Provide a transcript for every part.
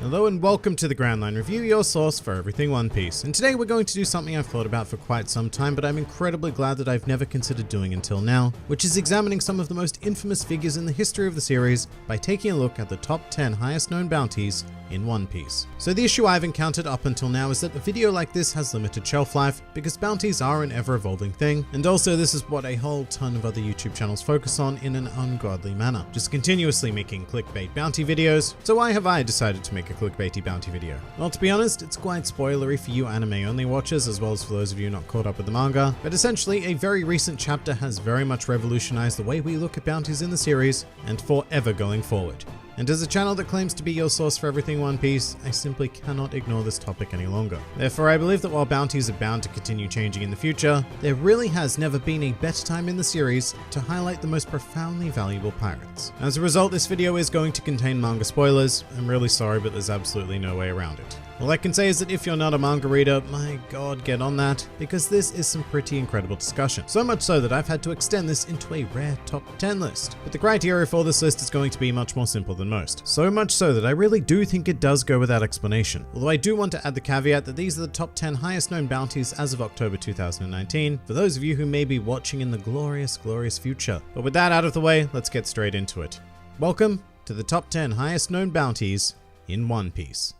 Hello and welcome to the Grand Line Review, your source for everything One Piece. And today we're going to do something I've thought about for quite some time, but I'm incredibly glad that I've never considered doing until now, which is examining some of the most infamous figures in the history of the series by taking a look at the top 10 highest known bounties in One Piece. So the issue I've encountered up until now is that a video like this has limited shelf life because bounties are an ever-evolving thing, and also this is what a whole ton of other YouTube channels focus on in an ungodly manner, just continuously making clickbait bounty videos. So why have I decided to make a clickbaity bounty video? Well, to be honest, it's quite spoilery for you anime-only watchers as well as for those of you not caught up with the manga, but essentially a very recent chapter has very much revolutionized the way we look at bounties in the series and forever going forward. And as a channel that claims to be your source for everything One Piece, I simply cannot ignore this topic any longer. Therefore, I believe that while bounties are bound to continue changing in the future, there really has never been a better time in the series to highlight the most profoundly valuable pirates. As a result, this video is going to contain manga spoilers. I'm really sorry, but there's absolutely no way around it. All I can say is that if you're not a manga reader, my god, get on that, because this is some pretty incredible discussion. So much so that I've had to extend this into a rare top 10 list. But the criteria for this list is going to be much more simple than most. So much so that I really do think it does go without explanation. Although I do want to add the caveat that these are the top 10 highest known bounties as of October 2019, for those of you who may be watching in the glorious, glorious future. But with that out of the way, let's get straight into it. Welcome to the top 10 highest known bounties in One Piece.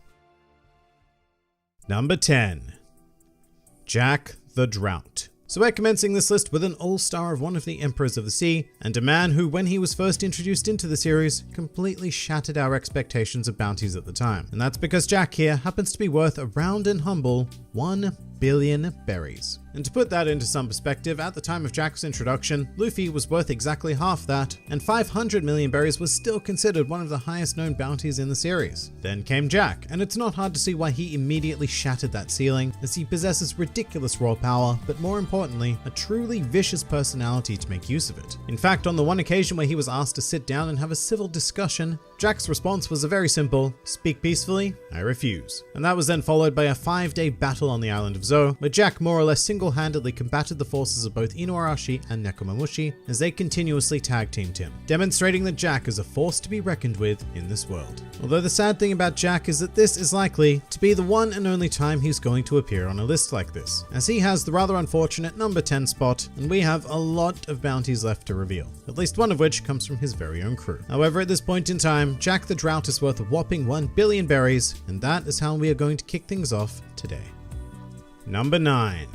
Number 10. Jack the Drought. So we're commencing this list with an all-star of one of the Emperors of the Sea, and a man who, when he was first introduced into the series, completely shattered our expectations of bounties at the time. And that's because Jack here happens to be worth a round and humble 1 billion berries. And to put that into some perspective, at the time of Jack's introduction, Luffy was worth exactly half that, and 500 million berries was still considered one of the highest known bounties in the series. Then came Jack, and it's not hard to see why he immediately shattered that ceiling, as he possesses ridiculous raw power, but more importantly, a truly vicious personality to make use of it. In fact, on the one occasion where he was asked to sit down and have a civil discussion, Jack's response was a very simple, "Speak peacefully, I refuse." And that was then followed by a 5-day battle on the island of Zou, where Jack more or less single-handedly combated the forces of both Inuarashi and Nekomamushi as they continuously tag-teamed him, demonstrating that Jack is a force to be reckoned with in this world. Although the sad thing about Jack is that this is likely to be the one and only time he's going to appear on a list like this, as he has the rather unfortunate number 10 spot, and we have a lot of bounties left to reveal, at least one of which comes from his very own crew. However, at this point in time, Jack the Drought is worth a whopping 1 billion berries, and that is how we are going to kick things off today. Number 9.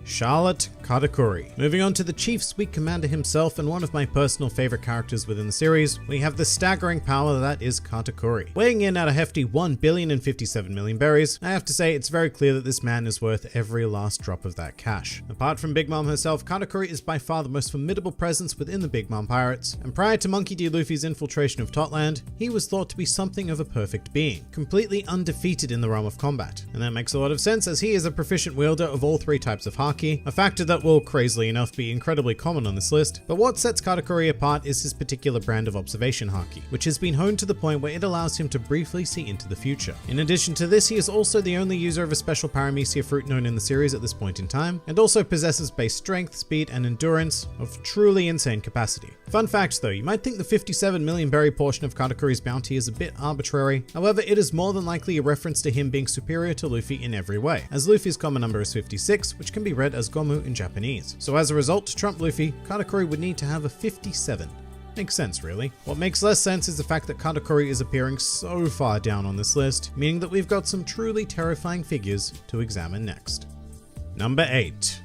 Charlotte Katakuri. Moving on to the Chief Sweet Commander himself and one of my personal favorite characters within the series, we have the staggering power that is Katakuri. Weighing in at a hefty 1,057 million berries, I have to say it's very clear that this man is worth every last drop of that cash. Apart from Big Mom herself, Katakuri is by far the most formidable presence within the Big Mom pirates, and prior to Monkey D. Luffy's infiltration of Totland, he was thought to be something of a perfect being, completely undefeated in the realm of combat. And that makes a lot of sense as he is a proficient wielder of all 3 types of haki, a factor that will, crazily enough, be incredibly common on this list. But what sets Katakuri apart is his particular brand of observation haki, which has been honed to the point where it allows him to briefly see into the future. In addition to this, he is also the only user of a special paramecia fruit known in the series at this point in time, and also possesses base strength, speed, and endurance of truly insane capacity. Fun fact though, you might think the 57 million berry portion of Katakuri's bounty is a bit arbitrary. However, it is more than likely a reference to him being superior to Luffy in every way, as Luffy's common number is 56, which can be read as Gomu in Japanese. So as a result, to trump Luffy, Katakuri would need to have a 57. Makes sense, really. What makes less sense is the fact that Katakuri is appearing so far down on this list, meaning that we've got some truly terrifying figures to examine next. Number 8.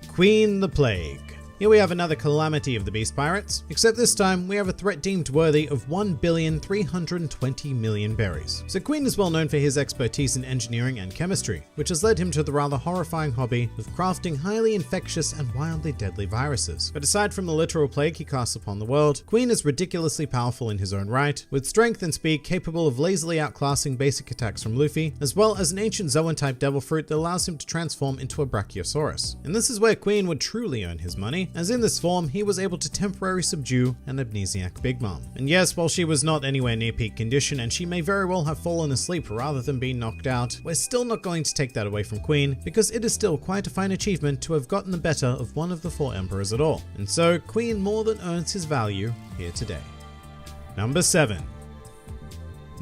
Queen the Plague. Here we have another calamity of the Beast Pirates, except this time we have a threat deemed worthy of 1,320 million berries. So Queen is well known for his expertise in engineering and chemistry, which has led him to the rather horrifying hobby of crafting highly infectious and wildly deadly viruses. But aside from the literal plague he casts upon the world, Queen is ridiculously powerful in his own right, with strength and speed capable of lazily outclassing basic attacks from Luffy, as well as an ancient Zoan-type devil fruit that allows him to transform into a Brachiosaurus. And this is where Queen would truly earn his money, as in this form, he was able to temporarily subdue an amnesiac Big Mom. And yes, while she was not anywhere near peak condition, and she may very well have fallen asleep rather than being knocked out, we're still not going to take that away from Queen, because it is still quite a fine achievement to have gotten the better of one of the 4 emperors at all. And so, Queen more than earns his value here today. Number 7.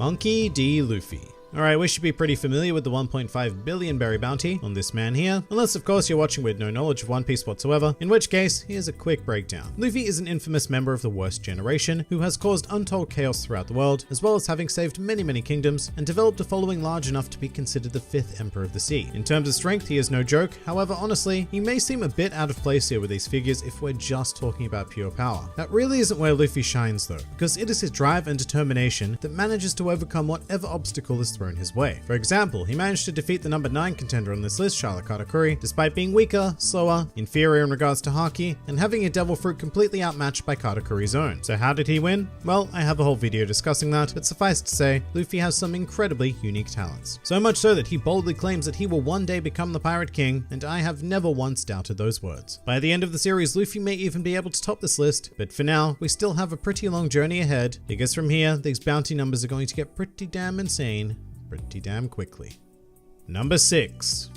Monkey D. Luffy. Alright, we should be pretty familiar with the 1.5 billion berry bounty on this man here, unless of course you're watching with no knowledge of One Piece whatsoever, in which case, here's a quick breakdown. Luffy is an infamous member of the worst generation, who has caused untold chaos throughout the world, as well as having saved many kingdoms, and developed a following large enough to be considered the 5th Emperor of the Sea. In terms of strength, he is no joke, however honestly, he may seem a bit out of place here with these figures if we're just talking about pure power. That really isn't where Luffy shines though, because it is his drive and determination that manages to overcome whatever obstacle is thrown his way. For example, he managed to defeat the number 9 contender on this list, Charlotte Katakuri, despite being weaker, slower, inferior in regards to Haki, and having a devil fruit completely outmatched by Katakuri's own. So how did he win? Well, I have a whole video discussing that, but suffice to say, Luffy has some incredibly unique talents. So much so that he boldly claims that he will one day become the Pirate King, and I have never once doubted those words. By the end of the series, Luffy may even be able to top this list, but for now, we still have a pretty long journey ahead, because from here, these bounty numbers are going to get pretty damn insane pretty damn quickly. Number 6.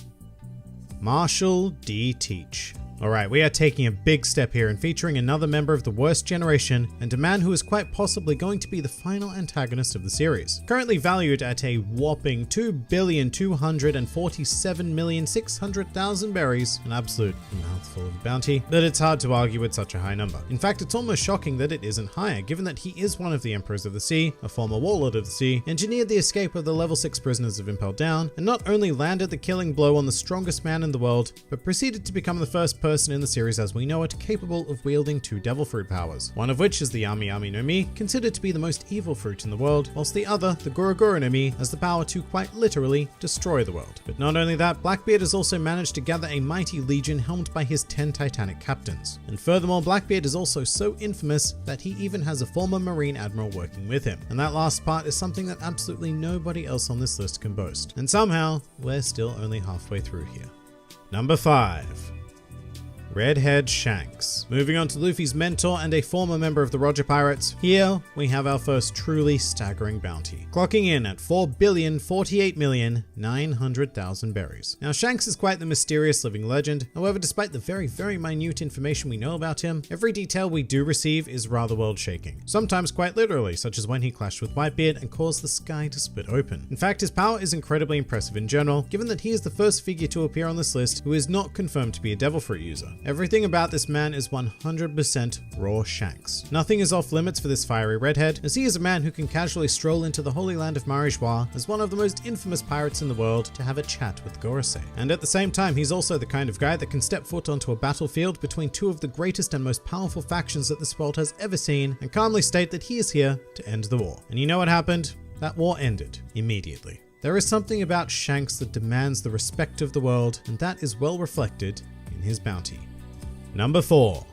Marshall D. Teach. Alright, we are taking a big step here and featuring another member of the worst generation and a man who is quite possibly going to be the final antagonist of the series. Currently valued at a whopping 2,247,600,000 berries, an absolute mouthful of bounty, but it's hard to argue with such a high number. In fact, it's almost shocking that it isn't higher, given that he is one of the Emperors of the Sea, a former warlord of the sea, engineered the escape of the level 6 prisoners of Impel Down, and not only landed the killing blow on the strongest man in the world, but proceeded to become the first person in the series as we know it capable of wielding 2 devil fruit powers, one of which is the Ami Ami no Mi, considered to be the most evil fruit in the world, whilst the other, the Gura Gura no Mi, has the power to quite literally destroy the world. But not only that, Blackbeard has also managed to gather a mighty legion helmed by his 10 Titanic captains. And furthermore, Blackbeard is also so infamous that he even has a former Marine Admiral working with him. And that last part is something that absolutely nobody else on this list can boast. And somehow, we're still only halfway through here. Number 5. Redhead Shanks. Moving on to Luffy's mentor and a former member of the Roger Pirates, here we have our first truly staggering bounty, clocking in at 4,048,900,000 berries. Now Shanks is quite the mysterious living legend, however despite the very minute information we know about him, every detail we do receive is rather world shaking, sometimes quite literally, such as when he clashed with Whitebeard and caused the sky to split open. In fact, his power is incredibly impressive in general, given that he is the first figure to appear on this list who is not confirmed to be a devil fruit user. Everything about this man is 100% raw Shanks. Nothing is off limits for this fiery redhead, as he is a man who can casually stroll into the holy land of Marijois as one of the most infamous pirates in the world to have a chat with Gorosei. And at the same time, he's also the kind of guy that can step foot onto a battlefield between 2 of the greatest and most powerful factions that this world has ever seen and calmly state that he is here to end the war. And you know what happened? That war ended immediately. There is something about Shanks that demands the respect of the world, and that is well reflected in his bounty. Number 4.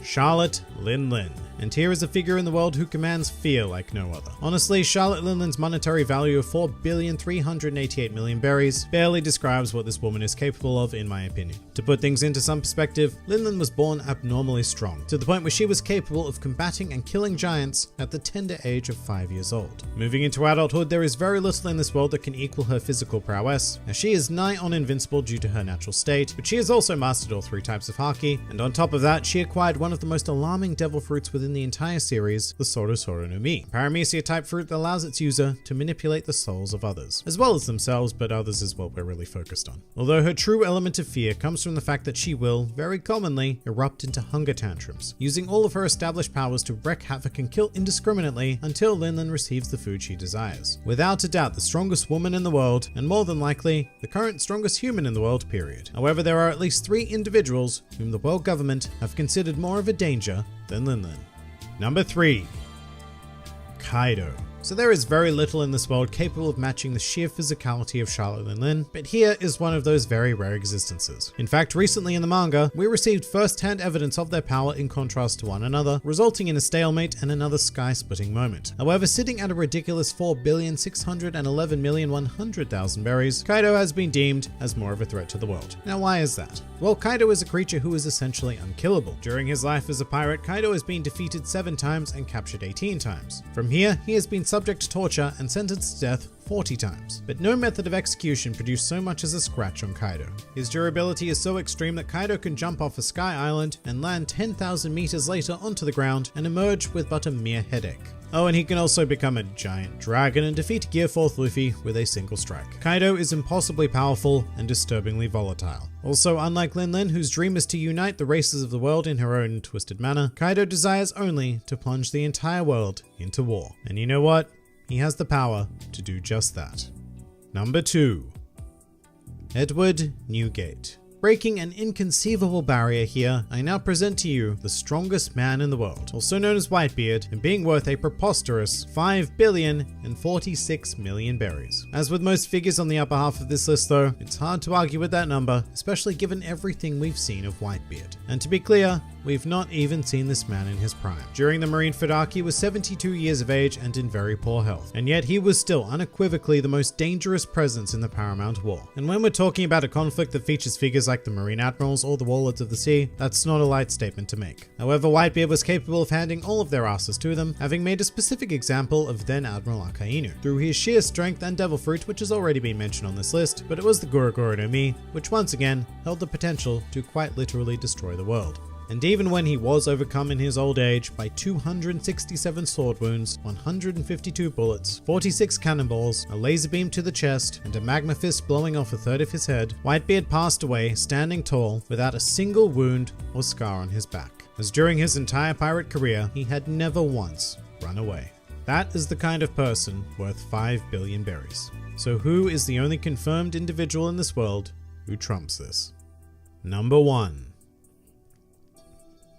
Charlotte Lin. And here is a figure in the world who commands fear like no other. Honestly, Charlotte Linlin's monetary value of 4,388,000,000 berries barely describes what this woman is capable of in my opinion. To put things into some perspective, Linlin was born abnormally strong, to the point where she was capable of combating and killing giants at the tender age of 5 years old. Moving into adulthood, there is very little in this world that can equal her physical prowess, as she is nigh on invincible due to her natural state, but she has also mastered all 3 types of Haki, and on top of that, she acquired one of the most alarming devil fruits within the entire series, the Soro Soro no Mi, a paramecia type fruit that allows its user to manipulate the souls of others, as well as themselves, but others is what we're really focused on. Although her true element of fear comes from the fact that she will, very commonly, erupt into hunger tantrums, using all of her established powers to wreak havoc and kill indiscriminately until Linlin receives the food she desires. Without a doubt, the strongest woman in the world, and more than likely, the current strongest human in the world, period. However, there are at least 3 individuals whom the world government have considered more of a danger than Linlin. Number 3. Kaido. So there is very little in this world capable of matching the sheer physicality of Charlotte Lin, but here is one of those very rare existences. In fact, recently in the manga, we received first-hand evidence of their power in contrast to one another, resulting in a stalemate and another sky-splitting moment. However, sitting at a ridiculous 4,611,100,000 berries, Kaido has been deemed as more of a threat to the world. Now why is that? Well, Kaido is a creature who is essentially unkillable. During his life as a pirate, Kaido has been defeated 7 times and captured 18 times. From here, he has been subject to torture and sentenced to death 40 times. But no method of execution produced so much as a scratch on Kaido. His durability is so extreme that Kaido can jump off a sky island and land 10,000 meters later onto the ground and emerge with but a mere headache. Oh, and he can also become a giant dragon and defeat Gear 4th Luffy with a single strike. Kaido is impossibly powerful and disturbingly volatile. Also, unlike Lin Lin, whose dream is to unite the races of the world in her own twisted manner, Kaido desires only to plunge the entire world into war. And you know what? He has the power to do just that. Number 2. Edward Newgate. Breaking an inconceivable barrier here, I now present to you the strongest man in the world, also known as Whitebeard, and being worth a preposterous 5,046,000,000 berries. As with most figures on the upper half of this list though, it's hard to argue with that number, especially given everything we've seen of Whitebeard. And to be clear, we've not even seen this man in his prime. During the Marineford arc, he was 72 years of age and in very poor health, and yet he was still unequivocally the most dangerous presence in the Paramount War. And when we're talking about a conflict that features figures like the Marine Admirals or the Warlords of the Sea, that's not a light statement to make. However, Whitebeard was capable of handing all of their asses to them, having made a specific example of then Admiral Akainu, through his sheer strength and Devil Fruit, which has already been mentioned on this list, but it was the Guruguru no Mi, which once again held the potential to quite literally destroy the world. And even when he was overcome in his old age by 267 sword wounds, 152 bullets, 46 cannonballs, a laser beam to the chest, and a magma fist blowing off a third of his head, Whitebeard passed away standing tall without a single wound or scar on his back, as during his entire pirate career, he had never once run away. That is the kind of person worth 5 billion berries. So who is the only confirmed individual in this world who trumps this? Number 1.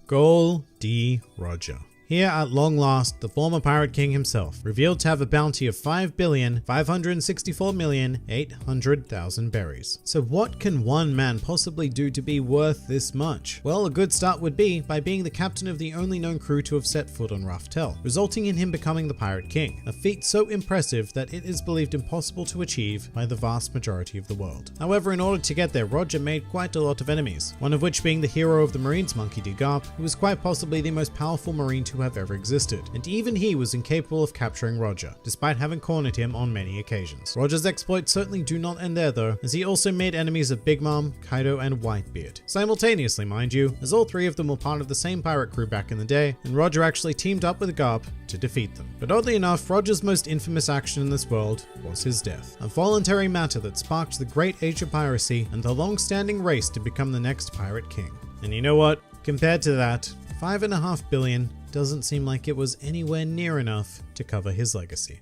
Gol D. Roger. Here at long last, the former Pirate King himself, revealed to have a bounty of 5,564,800,000 berries. So what can one man possibly do to be worth this much? Well, a good start would be by being the captain of the only known crew to have set foot on Raftel, resulting in him becoming the Pirate King, a feat so impressive that it is believed impossible to achieve by the vast majority of the world. However, in order to get there, Roger made quite a lot of enemies, one of which being the hero of the Marines, Monkey D. Garp, who was quite possibly the most powerful Marine to have ever existed, and even he was incapable of capturing Roger, despite having cornered him on many occasions. Roger's exploits certainly do not end there though, as he also made enemies of Big Mom, Kaido, and Whitebeard. Simultaneously, mind you, as all three of them were part of the same pirate crew back in the day, and Roger actually teamed up with Garp to defeat them. But oddly enough, Roger's most infamous action in this world was his death, a voluntary matter that sparked the great age of piracy and the long-standing race to become the next Pirate King. And you know what? Compared to that, 5.5 billion doesn't seem like it was anywhere near enough to cover his legacy.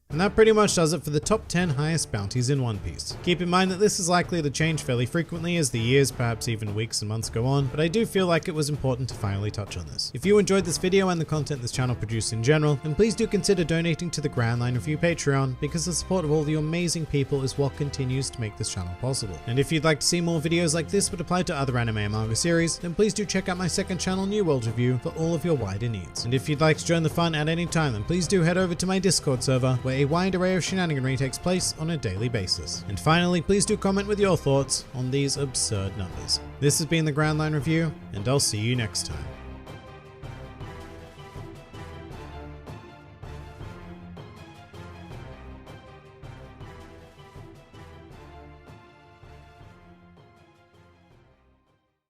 And that pretty much does it for the top 10 highest bounties in One Piece. Keep in mind that this is likely to change fairly frequently as the years, perhaps even weeks and months go on, but I do feel like it was important to finally touch on this. If you enjoyed this video and the content this channel produces in general, then please do consider donating to the Grand Line Review Patreon, because the support of all the amazing people is what continues to make this channel possible. And if you'd like to see more videos like this but apply to other anime and manga series, then please do check out my second channel, New World Review, for all of your wider needs. And if you'd like to join the fun at any time, then please do head over to my Discord server, where a wide array of shenaniganry takes place on a daily basis. And finally, please do comment with your thoughts on these absurd numbers. This has been the Grand Line Review, and I'll see you next time.